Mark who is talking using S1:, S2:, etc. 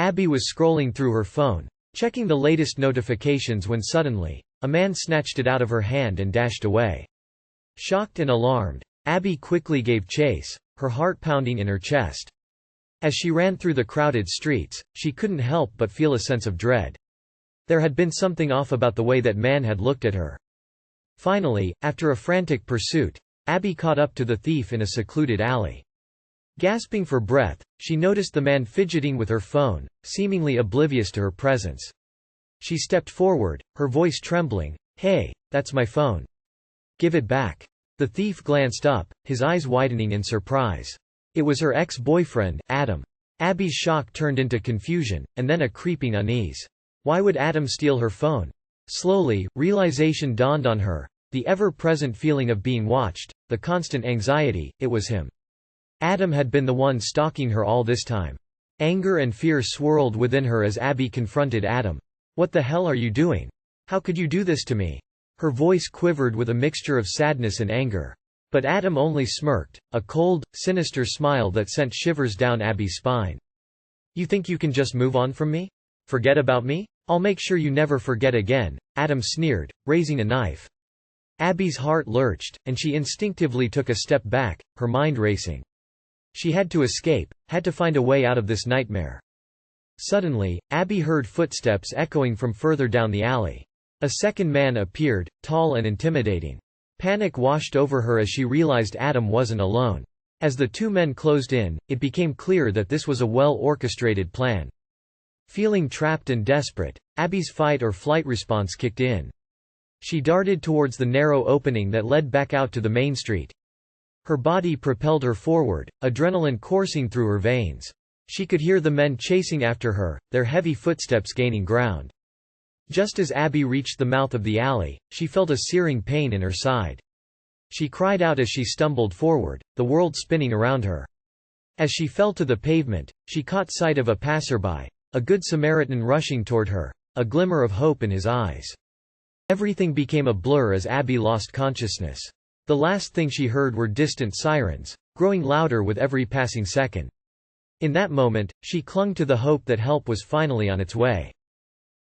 S1: Abby was scrolling through her phone, checking the latest notifications when suddenly, a man snatched it out of her hand and dashed away. Shocked and alarmed, Abby quickly gave chase, her heart pounding in her chest. As she ran through the crowded streets, she couldn't help but feel a sense of dread. There had been something off about the way that man had looked at her. Finally, after a frantic pursuit, Abby caught up to the thief in a secluded alley. Gasping for breath, she noticed the man fidgeting with her phone, seemingly oblivious to her presence. She stepped forward, her voice trembling. "Hey, that's my phone. Give it back." The thief glanced up, his eyes widening in surprise. It was her ex-boyfriend, Adam. Abby's shock turned into confusion, and then a creeping unease. Why would Adam steal her phone? Slowly, realization dawned on her. The ever-present feeling of being watched, the constant anxiety, it was him. Adam had been the one stalking her all this time. Anger and fear swirled within her as Abby confronted Adam. "What the hell are you doing? How could you do this to me?" Her voice quivered with a mixture of sadness and anger. But Adam only smirked, a cold, sinister smile that sent shivers down Abby's spine. "You think you can just move on from me? Forget about me? I'll make sure you never forget again," Adam sneered, raising a knife. Abby's heart lurched, and she instinctively took a step back, her mind racing. She had to escape, had to find a way out of this nightmare. Suddenly, Abby heard footsteps echoing from further down the alley. A second man appeared, tall and intimidating. Panic washed over her as she realized Adam wasn't alone. As the two men closed in, it became clear that this was a well-orchestrated plan. Feeling trapped and desperate, Abby's fight-or-flight response kicked in. She darted towards the narrow opening that led back out to the main street. Her body propelled her forward, adrenaline coursing through her veins. She could hear the men chasing after her, their heavy footsteps gaining ground. Just as Abby reached the mouth of the alley, she felt a searing pain in her side. She cried out as she stumbled forward, the world spinning around her. As she fell to the pavement, she caught sight of a passerby, a Good Samaritan rushing toward her, a glimmer of hope in his eyes. Everything became a blur as Abby lost consciousness. The last thing she heard were distant sirens, growing louder with every passing second. In that moment, she clung to the hope that help was finally on its way.